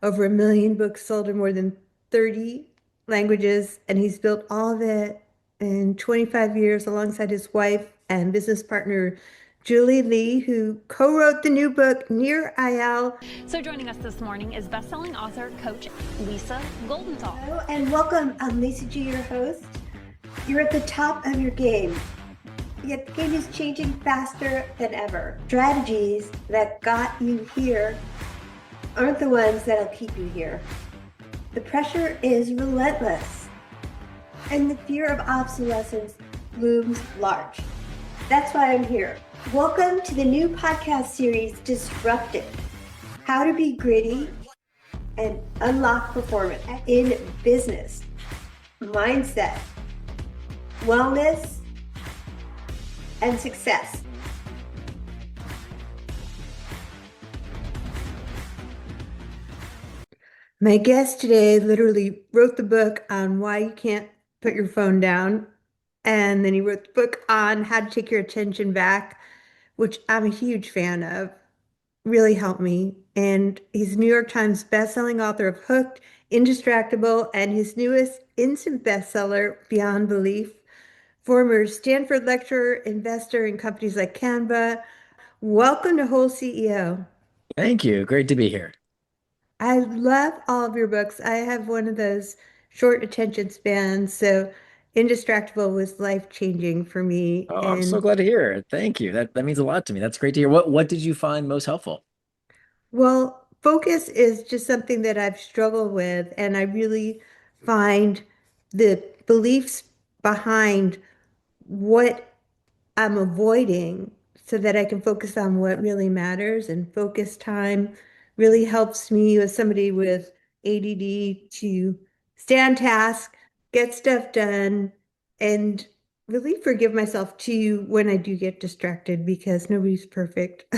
over 1 million books sold in more than 30 languages, and he's built all of it in 25 years alongside his wife and business partner, Julie Lee, who co-wrote the new book, Nir Eyal. So joining us this morning is best-selling author, coach Lisa Goldenthal. Hello, and welcome. I'm Lisa G, your host. You're at the top of your game, yet the game is changing faster than ever. Strategies that got you here aren't the ones that'll keep you here. The pressure is relentless, and the fear of obsolescence looms large. That's why I'm here. Welcome to the new podcast series, Disrupted: How to Be Gritty and Unlock Performance in Business, Mindset, Wellness, and Success. My guest today literally wrote the book on why you can't put your phone down. And then he wrote the book on how to take your attention back, which I'm a huge fan of. Really helped me. And he's a New York Times bestselling author of Hooked, Indistractable, and his newest instant bestseller, Beyond Belief. Former Stanford lecturer, investor in companies like Canva. Welcome to WholeCEO. Thank you. Great to be here. I love all of your books. I have one of those short attention spans, so Indistractable was life-changing for me. Oh, I'm so And glad to hear it. Thank you. That means a lot to me. That's great to hear. What did you find most helpful? well, focus is just something that I've struggled with, and I really find the beliefs behind what I'm avoiding so that I can focus on what really matters. And focus time really helps me as somebody with ADD to stay on task, get stuff done, and really forgive myself too when I do get distracted because nobody's perfect.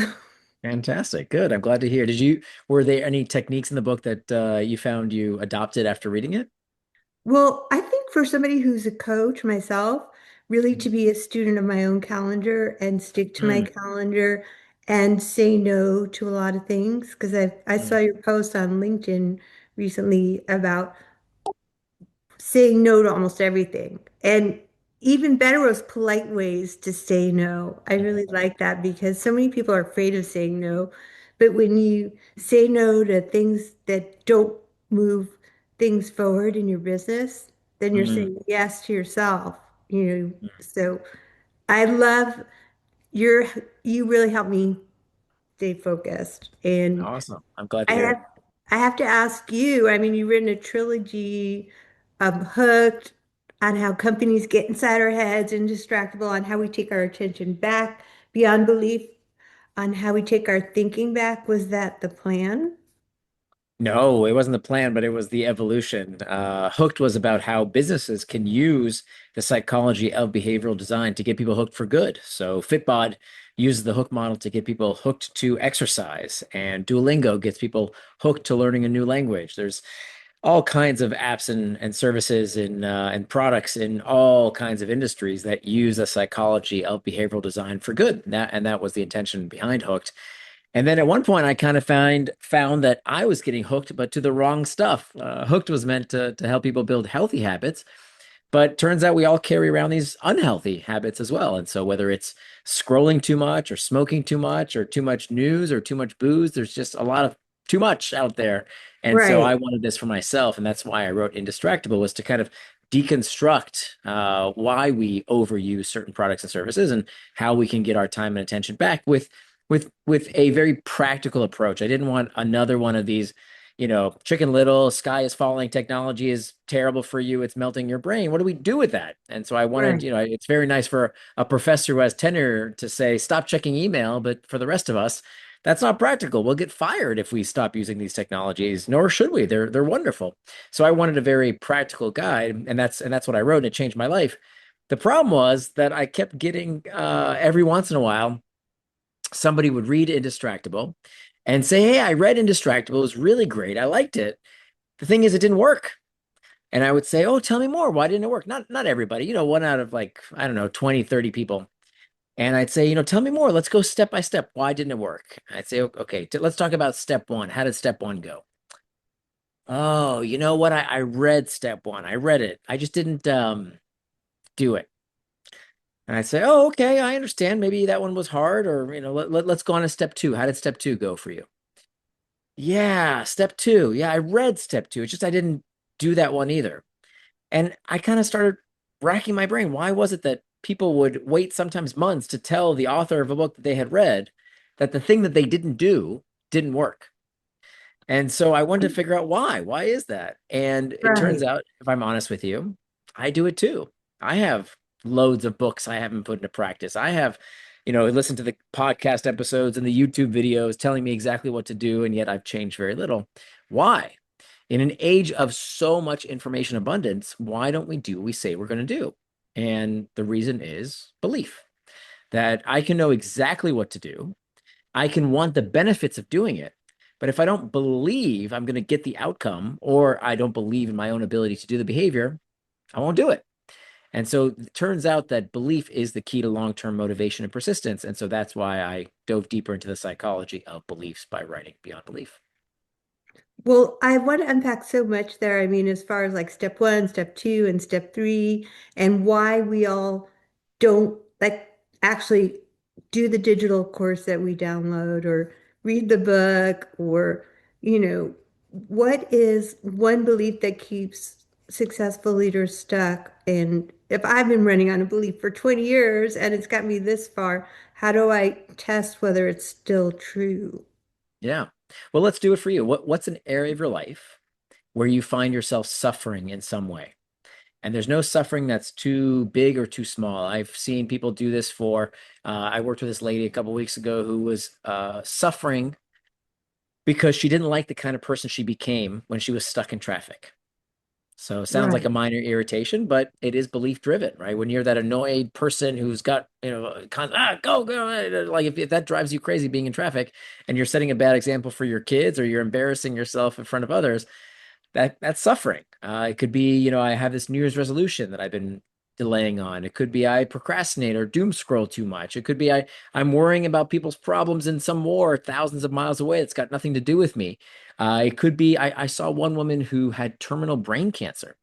Fantastic. Good. I'm glad to hear. Were there any techniques in the book that you found you adopted after reading it? Well, I think for somebody who's a coach myself, really to be a student of my own calendar and stick to my Mm, calendar and say no to a lot of things. Because I saw mm, your post on LinkedIn recently about saying no to almost everything. And even better was polite ways to say no. I really like that because so many people are afraid of saying no. But when you say no to things that don't move things forward in your business, then you're mm, saying yes to yourself. You know, mm. so I love your, you really help me stay focused. And Awesome. I'm glad I to hear have it. I have to ask you, I mean, you've written a trilogy of Hooked on how companies get inside our heads, and Distractible on how we take our attention back, Beyond Belief on how we take our thinking back. Was that the plan? No, it wasn't the plan, but it was the evolution. Hooked was about how businesses can use the psychology of behavioral design to get people hooked for good. So Fitbod uses the hook model to get people hooked to exercise, and Duolingo gets people hooked to learning a new language. There's all kinds of apps and services and products in all kinds of industries that use the psychology of behavioral design for good. And that was the intention behind Hooked. And then at one point, I kind of found that I was getting hooked, but to the wrong stuff. Hooked was meant to help people build healthy habits, but turns out we all carry around these unhealthy habits as well. And so whether it's scrolling too much or smoking too much or too much news or too much booze, there's just a lot of too much out there. And so I Right. wanted this for myself, and that's why I wrote Indistractable, was to kind of deconstruct why we overuse certain products and services and how we can get our time and attention back with a very practical approach. I didn't want another one of these, Chicken Little, sky is falling, technology is terrible for you, it's melting your brain. What do we do with that? And so I wanted, Right. it's very nice for a professor who has tenure to say, stop checking email, but for the rest of us, that's not practical. We'll get fired if we stop using these technologies, nor should we. They're wonderful. So I wanted a very practical guide, and that's what I wrote, and it changed my life. The problem was that I kept getting every once in a while somebody would read Indistractable and say, "Hey, I read Indistractable. It was really great. I liked it. The thing is, it didn't work." And I would say, "Oh, tell me more. Why didn't it work?" Not everybody, one out of like, I don't know, 20, 30 people. And I'd say, "Tell me more. Let's go step by step. Why didn't it work?" I'd say, "Okay, let's talk about step one. How did step one go?" Oh, you know what? I read step one. I read it. I just didn't do it. And I say, oh, okay, I understand. Maybe that one was hard, or let's go on to step two. How did step two go for you? Yeah, step two. Yeah, I read step two. It's just I didn't do that one either. And I kind of started racking my brain. Why was it that people would wait sometimes months to tell the author of a book that they had read that the thing that they didn't do didn't work? And so I wanted to figure out why. Why is that? And it turns Right. out, if I'm honest with you, I do it too. I have loads of books I haven't put into practice. I have, listened to the podcast episodes and the YouTube videos telling me exactly what to do, and yet I've changed very little. Why? In an age of so much information abundance, why don't we do what we say we're going to do? And the reason is belief that I can know exactly what to do. I can want the benefits of doing it. But if I don't believe I'm going to get the outcome, or I don't believe in my own ability to do the behavior, I won't do it. And so it turns out that belief is the key to long-term motivation and persistence. And so that's why I dove deeper into the psychology of beliefs by writing Beyond Belief. Well, I want to unpack so much there. I mean, as far as like step one, step two, and step three, and why we all don't like actually do the digital course that we download or read the book or, what is one belief that keeps successful leaders stuck? And if I've been running on a belief for 20 years and it's got me this far, how do I test whether it's still true? Yeah. Well, let's do it for you. What's an area of your life where you find yourself suffering in some way? And there's no suffering that's too big or too small. I've seen people do this I worked with this lady a couple weeks ago who was suffering because she didn't like the kind of person she became when she was stuck in traffic. So it sounds like a Right. minor irritation, but it is belief driven, right? When you're that annoyed person who's got, go, like if that drives you crazy being in traffic and you're setting a bad example for your kids or you're embarrassing yourself in front of others, that's suffering. It could be, I have this New Year's resolution that I've been delaying on. It could be I procrastinate or doom scroll too much. It could be I'm worrying about people's problems in some war thousands of miles away. It's got nothing to do with me. It could be I saw one woman who had terminal brain cancer,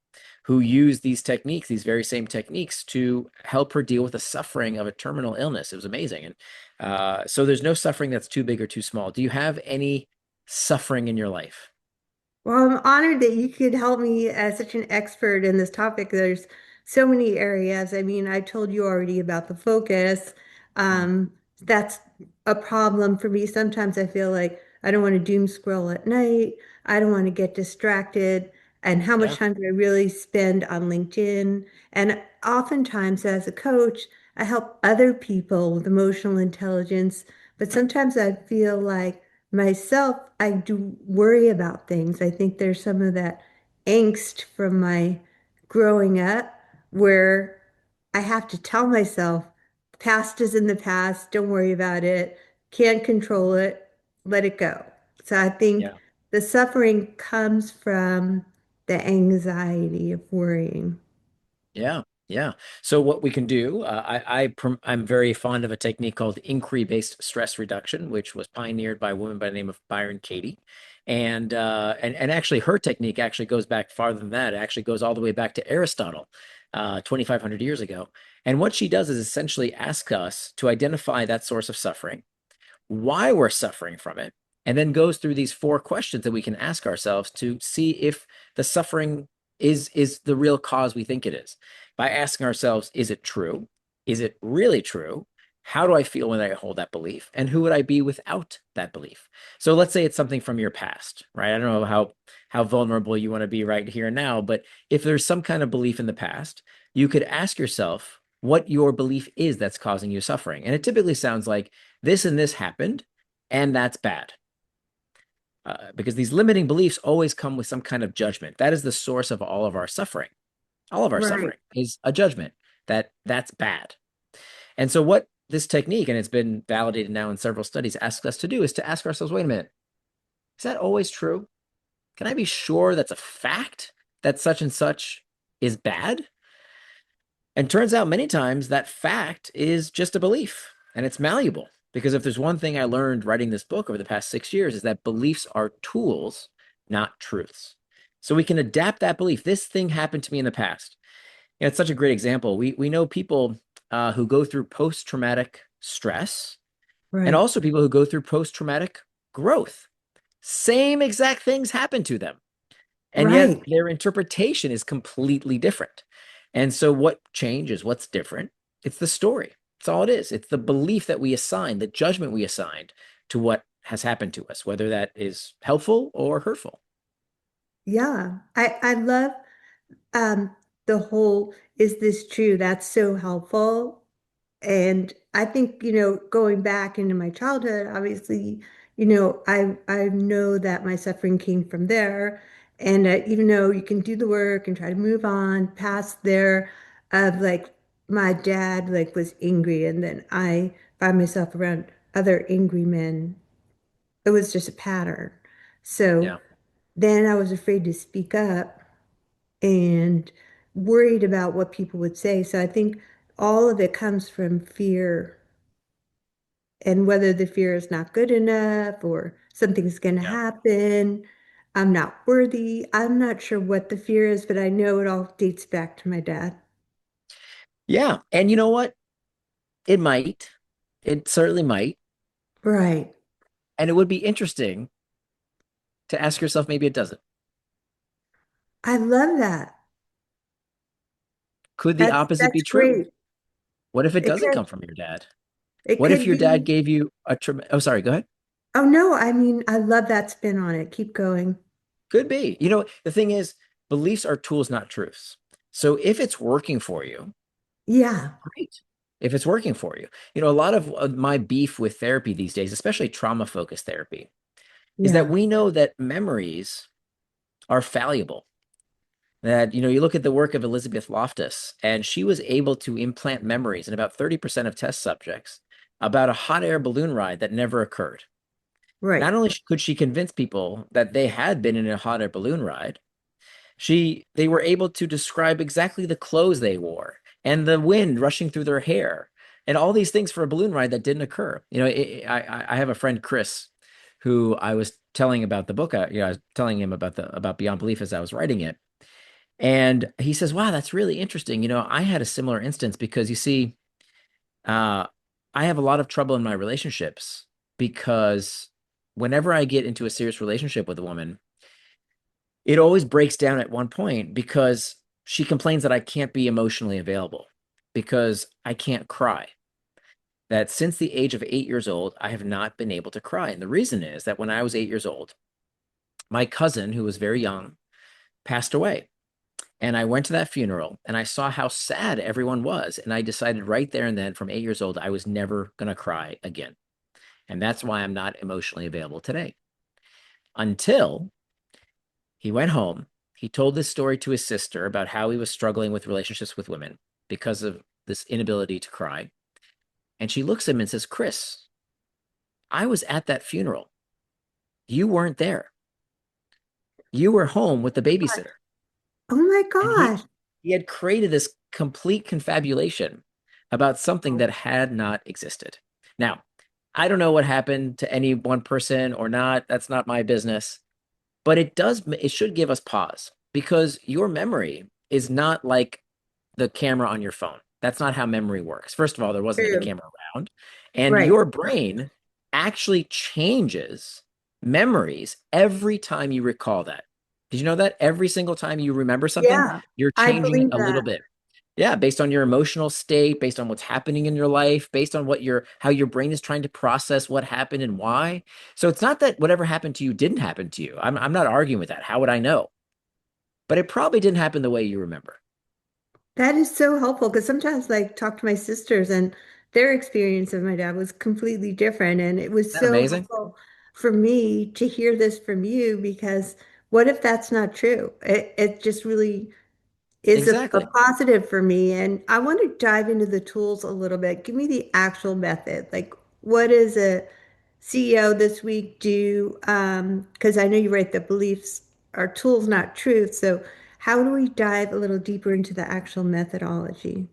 who used these techniques, these very same techniques, to help her deal with the suffering of a terminal illness. It was amazing. And so there's no suffering that's too big or too small. Do you have any suffering in your life? Well, I'm honored that you could help me as such an expert in this topic. There's so many areas. I mean, I told you already about the focus. Mm. That's a problem for me. Sometimes I feel like I don't want to doom scroll at night. I don't want to get distracted. And how much Yeah. time do I really spend on LinkedIn? And oftentimes, as a coach, I help other people with emotional intelligence. But sometimes I feel like myself, I do worry about things. I think there's some of that angst from my growing up where I have to tell myself, the past is in the past, don't worry about it, can't control it, let it go. So I think Yeah. the suffering comes from the anxiety of worrying. Yeah, yeah. So what we can do, I'm very fond of a technique called inquiry-based stress reduction, which was pioneered by a woman by the name of Byron Katie, and actually her technique actually goes back farther than that. It actually goes all the way back to Aristotle, 2,500 years ago. And what she does is essentially ask us to identify that source of suffering, why we're suffering from it, and then goes through these four questions that we can ask ourselves to see if the suffering is the real cause we think it is. By asking ourselves, is it true? Is it really true? How do I feel when I hold that belief? And who would I be without that belief? So let's say it's something from your past, right? I don't know how vulnerable you want to be right here and now, but if there's some kind of belief in the past, you could ask yourself what your belief is that's causing you suffering. And it typically sounds like this and this happened, and that's bad. Because these limiting beliefs always come with some kind of judgment. That is the source of all of our suffering. All of our Right. suffering is a judgment that's bad. And so, what this technique, and it's been validated now in several studies, asks us to do is to ask ourselves, wait a minute, is that always true? Can I be sure that's a fact that such and such is bad? And turns out many times that fact is just a belief and it's malleable. Because if there's one thing I learned writing this book over the past 6 years is that beliefs are tools, not truths. So we can adapt that belief. This thing happened to me in the past. It's such a great example. We know people who go through post-traumatic stress and Right. also people who go through post-traumatic growth. Same exact things happen to them. And yet Right. their interpretation is completely different. And so what changes? What's different? It's the story. It's all it is. It's the belief that we assign, the judgment we assigned to what has happened to us, whether that is helpful or hurtful. Yeah. I love um the whole is this true? That's so helpful. And I think, going back into my childhood, obviously, I know that my suffering came from there. And even though you can do the work and try to move on past there, of like my dad like was angry, and then I find myself around other angry men. It was just a pattern. So Yeah. then I was afraid to speak up and worried about what people would say. So I think all of it comes from fear, and whether the fear is not good enough or something's going to Yeah. happen. I'm not worthy. I'm not sure what the fear is, but I know it all dates back to my dad. Yeah. And you know what? It might. It certainly might. Right. And it would be interesting to ask yourself, maybe it doesn't. I love that. Could the opposite That's be true? great. What if it It doesn't could come from your dad? it What if could your dad be. gave you a oh, sorry, go ahead. Oh no, I mean, I love that spin on it. Keep going. Could be. The thing is, beliefs are tools, not truths. So if it's working for you, Yeah. great. If it's working for you, a lot of my beef with therapy these days, especially trauma focused therapy, is that Yeah. we know that memories are fallible. That, you look at the work of Elizabeth Loftus, and she was able to implant memories in about 30% of test subjects about a hot air balloon ride that never occurred. Right. Not only could she convince people that they had been in a hot air balloon ride, they were able to describe exactly the clothes they wore and the wind rushing through their hair and all these things for a balloon ride that didn't occur. I have a friend, Chris, who I was telling about the book. I was telling him about Beyond Belief as I was writing it. And he says, wow, that's really interesting. I had a similar instance because you see, uh, I have a lot of trouble in my relationships because whenever I get into a serious relationship with a woman, it always breaks down at one point because she complains that I can't be emotionally available because I can't cry. That since the age of 8 years old, I have not been able to cry. And the reason is that when I was 8 years old, my cousin, who was very young, passed away. And I went to that funeral and I saw how sad everyone was. And I decided right there and then, from 8 years old, I was never going to cry again. And that's why I'm not emotionally available today. Until he went home, he told this story to his sister about how he was struggling with relationships with women because of this inability to cry. And she looks at him and says, Chris, I was at that funeral. You weren't there. You were home with the babysitter. Oh my And he gosh. he had created this complete confabulation about something that had not existed. Now, I don't know what happened to any one person or not. That's not my business. But it should give us pause because your memory is not like the camera on your phone. That's not how memory works. First of all, there wasn't any True. camera around, and Right. your brain actually changes memories every time you recall that. Did you know that every single time you remember something, Yeah. you're I changing it believe a little that. bit? Yeah, based on your emotional state, based on what's happening in your life, based on how your brain is trying to process what happened and why. So it's not that whatever happened to you didn't happen to you. I'm not arguing with that. How would I know? But it probably didn't happen the way you remember. That is so helpful because sometimes, like, talk to my sisters, and their experience of my dad was completely different. And it was Isn't that so amazing? helpful for me to hear this from you, because what if that's not true? It just really is a Exactly. positive for me. And I want to dive into the tools a little bit. Give me the actual method. Like, what does a CEO this week do? Because I know you write that beliefs are tools, not truth. So how do we dive a little deeper into the actual methodology?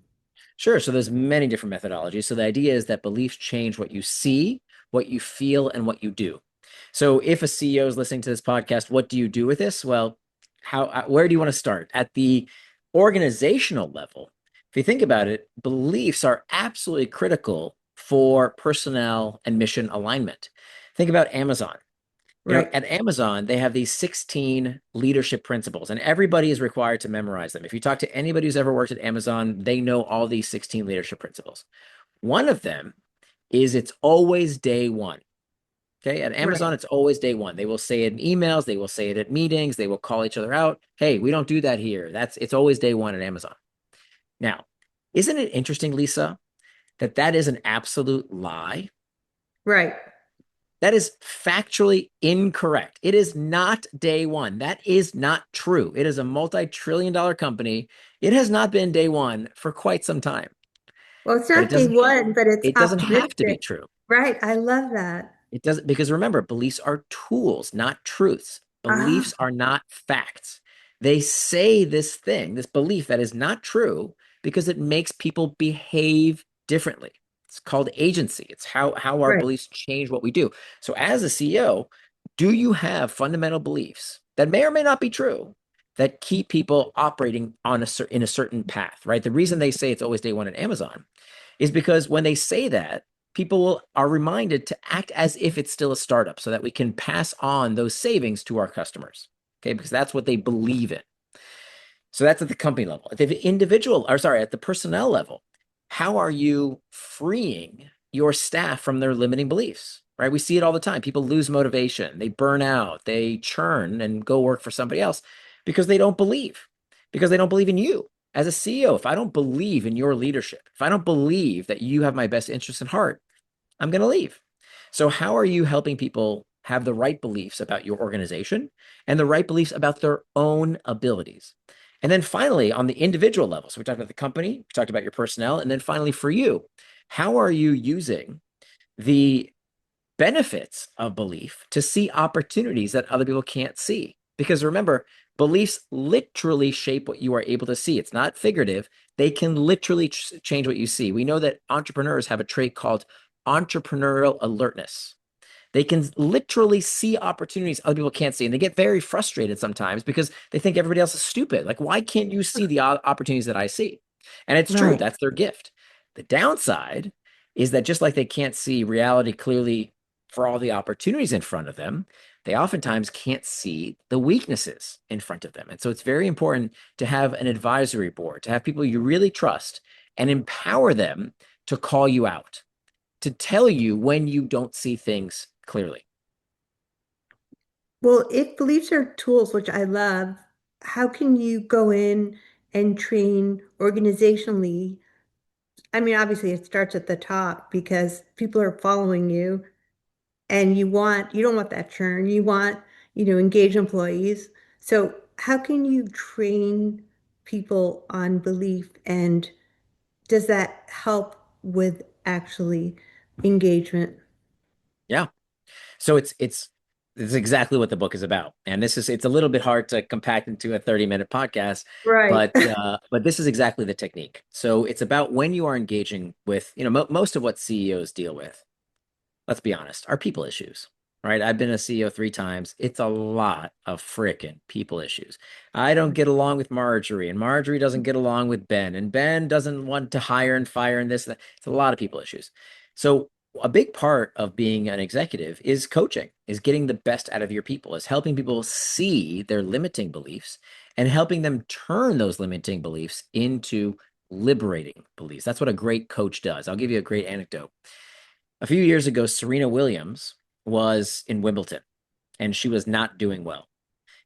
Sure. So there's many different methodologies. So the idea is that beliefs change what you see, what you feel, and what you do. So if a CEO is listening to this podcast, what do you do with this? Well, where do you want to start? At the organizational level, if you think about it, beliefs are absolutely critical for personnel and mission alignment. Think about Amazon. Right. At Amazon, they have these 16 leadership principles, and everybody is required to memorize them. If you talk to anybody who's ever worked at Amazon, they know all these 16 leadership principles. One of them is it's always day one. Okay. At Amazon, Right. it's always day one. They will say it in emails, they will say it at meetings, they will call each other out. Hey, we don't do that here. It's always day one at Amazon. Now, isn't it interesting, Lisa, that that is an absolute lie? Right. That is factually incorrect. It is not day one. That is not true. It is a multi-trillion-dollar company. It has not been day one for quite some time, Well, it's but it not day doesn't one, but it's it doesn't have to be optimistic. true. Right. I love that. It doesn't, because remember, beliefs are tools, not truths. Beliefs Ah, are not facts. They say this thing, this belief that is not true because it makes people behave differently. It's called agency. It's how our right. beliefs change what we do. So as a CEO, do you have fundamental beliefs that may or may not be true that keep people operating on in a certain path, right? The reason they say it's always day one at Amazon is because when they say that, people are reminded to act as if it's still a startup so that we can pass on those savings to our customers. Okay, because that's what they believe in. So that's at the company level. At the individual, or sorry, at the personnel level, how are you freeing your staff from their limiting beliefs? Right? We see it all the time. People lose motivation, they burn out, they churn and go work for somebody else because they don't believe, because they don't believe in you. As a CEO, if I don't believe in your leadership, if I don't believe that you have my best interest in heart, I'm going to leave. So, how are you helping people have the right beliefs about your organization and the right beliefs about their own abilities? And then finally, on the individual level, so we talked about the company, we talked about your personnel, and then finally for you, how are you using the benefits of belief to see opportunities that other people can't see? Because remember, beliefs literally shape what you are able to see. It's not figurative. They can literally change what you see. We know that entrepreneurs have a trait called entrepreneurial alertness. They can literally see opportunities other people can't see. And they get very frustrated sometimes because they think everybody else is stupid. Like, why can't you see the opportunities that I see? And it's true, Right. that's their gift. The downside is that just like they can't see reality clearly for all the opportunities in front of them, they oftentimes can't see the weaknesses in front of them. And so it's very important to have an advisory board, to have people you really trust and empower them to call you out, to tell you when you don't see things clearly. Well, if beliefs are tools, which I love, how can you go in and train organizationally? I mean, obviously it starts at the top because people are following you and you don't want that churn. You want, engage employees. So how can you train people on belief and does that help with actually engagement? Yeah. So it's exactly what the book is about. And it's a little bit hard to compact into a 30-minute podcast, Right. but this is exactly the technique. So it's about when you are engaging with, most of what CEOs deal with, let's be honest, are people issues, right? I've been a CEO 3 times. It's a lot of frickin' people issues. I don't get along with Marjorie, and Marjorie doesn't get along with Ben, and Ben doesn't want to hire and fire and this and that. It's a lot of people issues. So a big part of being an executive is coaching, is getting the best out of your people, is helping people see their limiting beliefs and helping them turn those limiting beliefs into liberating beliefs. That's what a great coach does. I'll give you a great anecdote. A few years ago, Serena Williams was in Wimbledon and she was not doing well.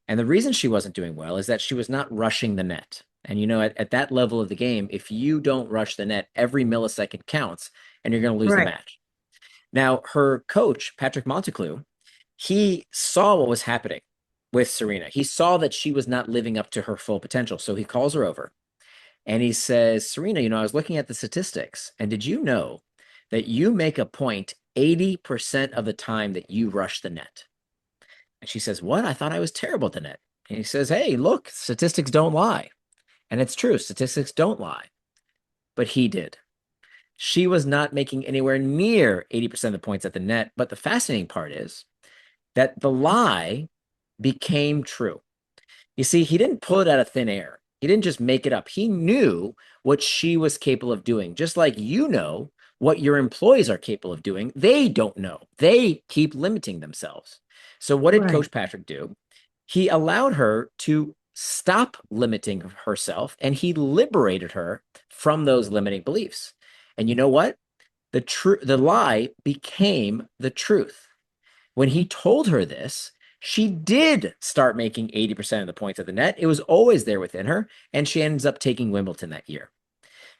And the reason she wasn't doing well is that she was not rushing the net. And at that level of the game, if you don't rush the net, every millisecond counts and you're going to lose the Right. match. Now, her coach, Patrick Monteclou, he saw what was happening with Serena. He saw that she was not living up to her full potential. So he calls her over and he says, Serena, I was looking at the statistics, and did you know that you make a point 80% of the time that you rush the net? And she says, what? I thought I was terrible at the net. And he says, hey, look, statistics don't lie. And it's true, statistics don't lie. But he did. She was not making anywhere near 80% of the points at the net. But the fascinating part is that the lie became true. You see, he didn't pull it out of thin air. He didn't just make it up. He knew what she was capable of doing, just like you know what your employees are capable of doing. They don't know. They keep limiting themselves. So, what did Right. Coach Patrick do? He allowed her to stop limiting herself and he liberated her from those limiting beliefs. And you know what? The lie became the truth. When he told her this, she did start making 80% of the points at the net. It was always there within her, and she ends up taking Wimbledon that year.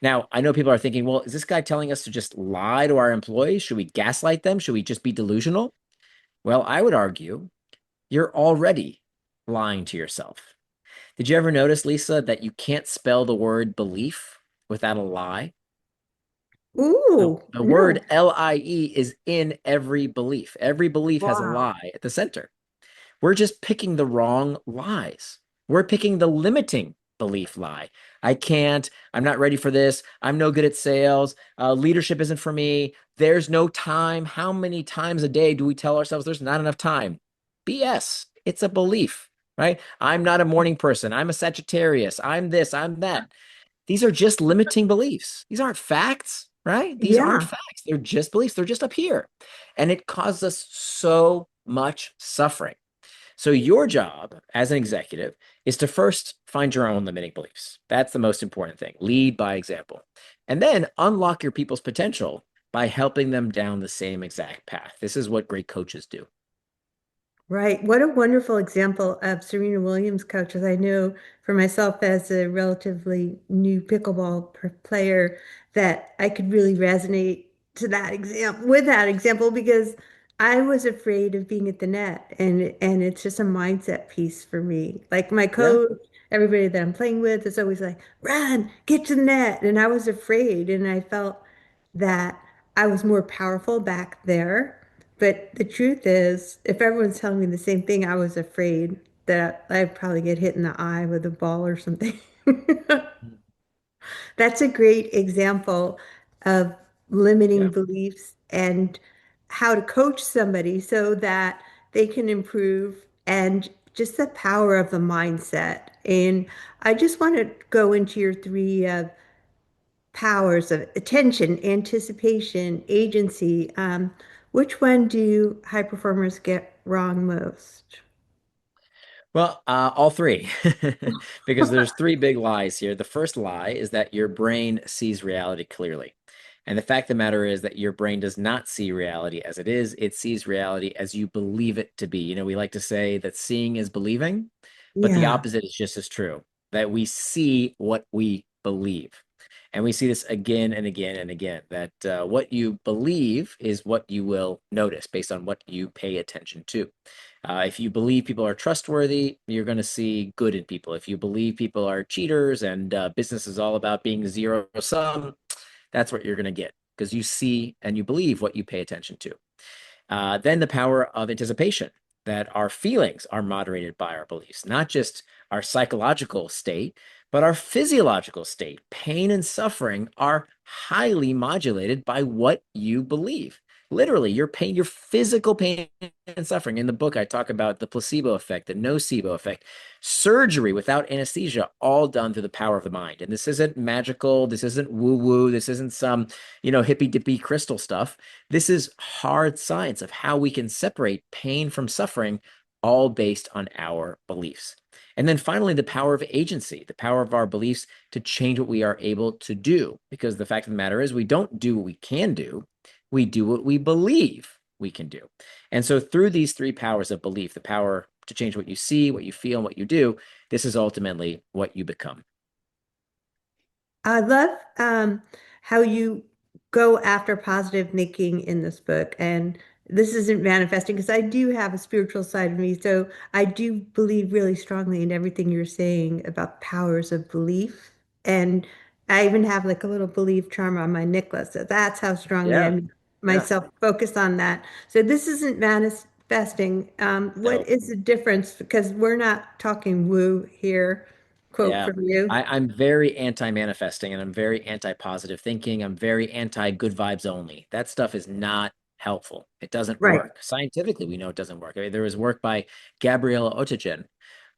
Now, I know people are thinking, well, is this guy telling us to just lie to our employees? Should we gaslight them? Should we just be delusional? Well, I would argue you're already lying to yourself. Did you ever notice, Lisa, that you can't spell the word belief without a lie? The, Ooh, the word no. LIE is in every belief. Every belief has a Wow. lie at the center. We're just picking the wrong lies. We're picking the limiting belief lie. I can't. I'm not ready for this. I'm no good at sales. Leadership isn't for me. There's no time. How many times a day do we tell ourselves there's not enough time? BS. It's a belief, right? I'm not a morning person. I'm a Sagittarius. I'm this. I'm that. These are just limiting beliefs. These aren't facts, right? These aren't Yeah. facts. They're just beliefs. They're just up here. And it causes us so much suffering. So your job as an executive is to first find your own limiting beliefs. That's the most important thing. Lead by example. And then unlock your people's potential by helping them down the same exact path. This is what great coaches do. Right. What a wonderful example of Serena Williams coaches. I know for myself as a relatively new pickleball player that I could really resonate to that example with that example because I was afraid of being at the net and it's just a mindset piece for me. Like my Yeah. coach, everybody that I'm playing with is always like, run, get to the net. And I was afraid and I felt that I was more powerful back there. But the truth is, if everyone's telling me the same thing, I was afraid that I'd probably get hit in the eye with a ball or something. That's a great example of limiting Yeah. beliefs and how to coach somebody so that they can improve and just the power of the mindset. And I just want to go into your three powers of attention, anticipation, agency. Which one do high performers get wrong most? Well, all three, because there's three big lies here. The first lie is that your brain sees reality clearly. And the fact of the matter is that your brain does not see reality as it is. It sees reality as you believe it to be. You know, we like to say that seeing is believing, but the Yeah, opposite is just as true, that we see what we believe. And we see this again and again and again, that what you believe is what you will notice based on what you pay attention to. If you believe people are trustworthy, you're going to see good in people. If you believe people are cheaters and business is all about being zero sum, that's what you're going to get because you see and you believe what you pay attention to. Then the power of anticipation, that our feelings are moderated by our beliefs, not just our psychological state, but our physiological state. Pain and suffering are highly modulated by what you believe. Literally, your pain, your physical pain and suffering. In the book, I talk about the placebo effect, the nocebo effect, surgery without anesthesia, all done through the power of the mind. And this isn't magical. This isn't woo woo. This isn't some, hippy dippy crystal stuff. This is hard science of how we can separate pain from suffering, all based on our beliefs. And then finally, the power of agency, the power of our beliefs to change what we are able to do. Because the fact of the matter is, we don't do what we can do, we do what we believe we can do. And so, through these three powers of belief, the power to change what you see, what you feel, and what you do, this is ultimately what you become. I love how you go after positive thinking in this book. And this isn't manifesting because I do have a spiritual side of me. So I do believe really strongly in everything you're saying about powers of belief. And I even have like a little belief charm on my necklace. So that's how strongly Yeah. I'm Yeah. myself focused on that. So this isn't manifesting. What No. is the difference? Because we're not talking woo here, quote Yeah. from you. I'm very anti-manifesting and I'm very anti-positive thinking. I'm very anti-good vibes only. That stuff is not helpful. It doesn't Right. work. Scientifically, we know it doesn't work. I mean, there was work by Gabriela Oettingen,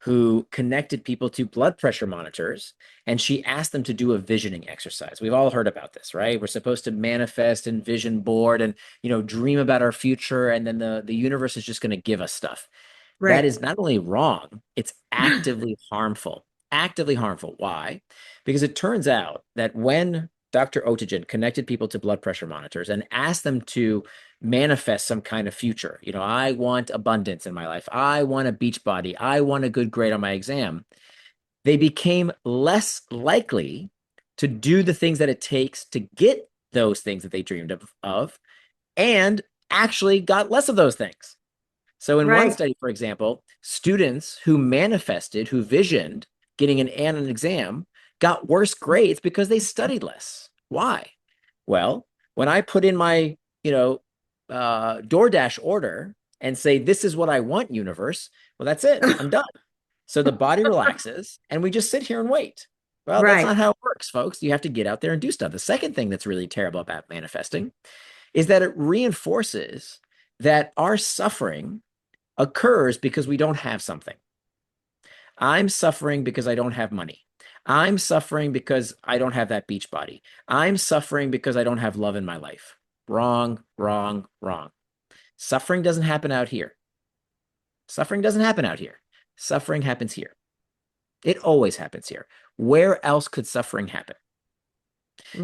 who connected people to blood pressure monitors, and she asked them to do a visioning exercise. We've all heard about this, right? We're supposed to manifest and vision board and, dream about our future, and then the universe is just going to give us stuff. That Right. is not only wrong, it's actively harmful. Actively harmful. Why? Because it turns out that when Dr. Otagen connected people to blood pressure monitors and asked them to manifest some kind of future, I want abundance in my life. I want a beach body. I want a good grade on my exam. They became less likely to do the things that it takes to get those things that they dreamed of and actually got less of those things. So in one Right. study, for example, students who manifested, who visioned getting an A on an exam, got worse grades because they studied less. Why? Well, when I put in my, DoorDash order and say, this is what I want, universe, well, that's it. I'm done. So the body relaxes and we just sit here and wait. Well, that's Right. not how it works, folks. You have to get out there and do stuff. The second thing that's really terrible about manifesting is that it reinforces that our suffering occurs because we don't have something. I'm suffering because I don't have money. I'm suffering because I don't have that beach body. I'm suffering because I don't have love in my life. Wrong, wrong, wrong. Suffering doesn't happen out here. Suffering doesn't happen out here. Suffering happens here. It always happens here. Where else could suffering happen?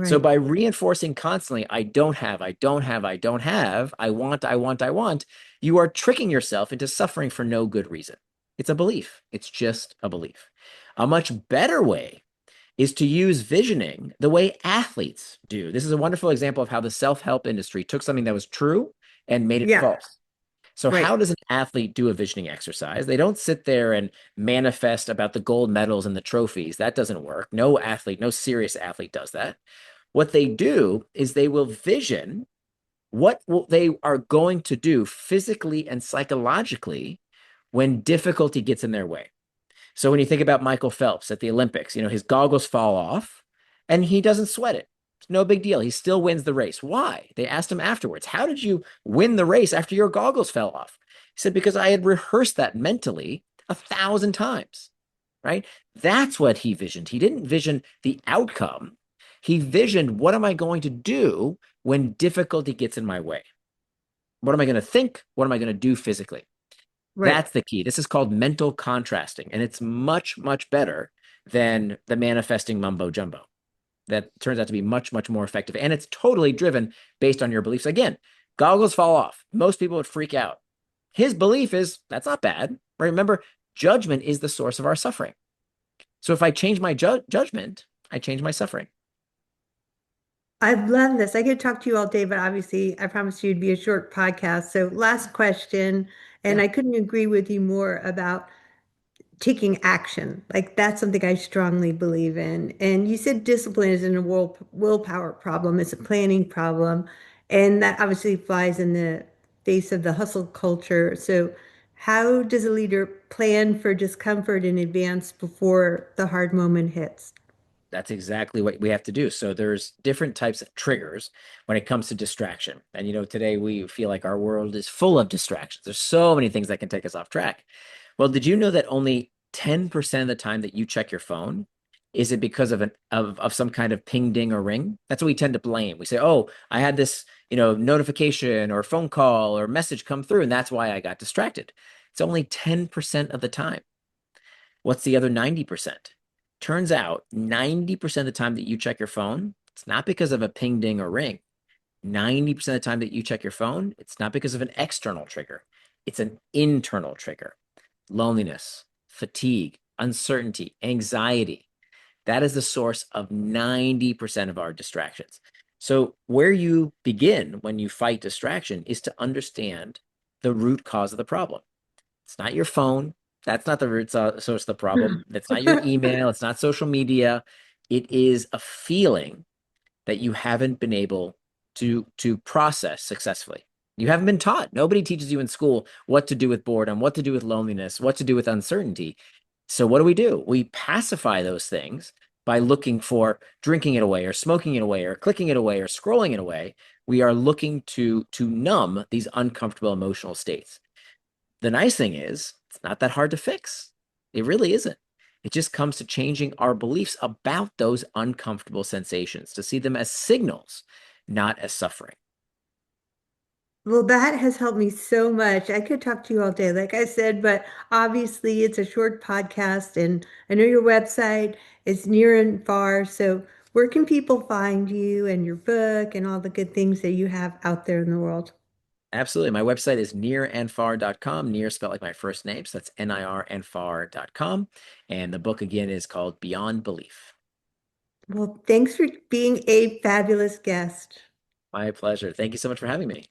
So Right. by reinforcing constantly, I don't have, I don't have, I don't have, I want, I want, I want, you are tricking yourself into suffering for no good reason. It's a belief. It's just a belief. A much better way is to use visioning the way athletes do. This is a wonderful example of how the self-help industry took something that was true and made it Yeah. false. So Right. how does an athlete do a visioning exercise? They don't sit there and manifest about the gold medals and the trophies. That doesn't work. No athlete, no serious athlete does that. What they do is they will vision what they are going to do physically and psychologically when difficulty gets in their way. So when you think about Michael Phelps at the Olympics, his goggles fall off and he doesn't sweat it. It's no big deal. He still wins the race. Why? They asked him afterwards, how did you win the race after your goggles fell off? He said, because I had rehearsed that mentally 1,000 times, right? That's what he visioned. He didn't vision the outcome. He visioned, what am I going to do when difficulty gets in my way? What am I going to think? What am I going to do physically? Right. That's the key. This is called mental contrasting, and it's much, much better than the manifesting mumbo jumbo. That turns out to be much, much more effective. And it's totally driven based on your beliefs. Again, goggles fall off. Most people would freak out. His belief is that's not bad. Right? Remember, judgment is the source of our suffering. So if I change my judgment, I change my suffering. I've loved this. I could talk to you all day, but obviously I promised you it'd be a short podcast. So last question, and Yeah. I couldn't agree with you more about taking action. Like that's something I strongly believe in. And you said discipline isn't a willpower problem, it's a planning problem. And that obviously flies in the face of the hustle culture. So how does a leader plan for discomfort in advance before the hard moment hits? That's exactly what we have to do. So there's different types of triggers when it comes to distraction. And today we feel like our world is full of distractions. There's so many things that can take us off track. Well, did you know that only 10% of the time that you check your phone is it because of of some kind of ping, ding, or ring? That's what we tend to blame. We say, "Oh, I had this, notification or phone call or message come through, and that's why I got distracted." It's only 10% of the time. What's the other 90%? Turns out 90% of the time that you check your phone, it's not because of a ping, ding, or ring. 90% of the time that you check your phone, it's not because of an external trigger. It's an internal trigger. Loneliness, fatigue, uncertainty, anxiety. That is the source of 90% of our distractions. So where you begin when you fight distraction is to understand the root cause of the problem. It's not your phone. That's not the root source of the problem. It's not your email. It's not social media. It is a feeling that you haven't been able to process successfully. You haven't been taught. Nobody teaches you in school what to do with boredom, what to do with loneliness, what to do with uncertainty. So what do? We pacify those things by looking for drinking it away or smoking it away or clicking it away or scrolling it away. We are looking to numb these uncomfortable emotional states. The nice thing is, it's not that hard to fix. It really isn't. It just comes to changing our beliefs about those uncomfortable sensations, to see them as signals, not as suffering. Well, that has helped me so much. I could talk to you all day, like I said, but obviously it's a short podcast, and I know your website is near and far. So where can people find you and your book and all the good things that you have out there in the world? Absolutely. My website is nirandfar.com. Nir spelled like my first name. So that's Nir and far.com. And the book again is called Beyond Belief. Well, thanks for being a fabulous guest. My pleasure. Thank you so much for having me.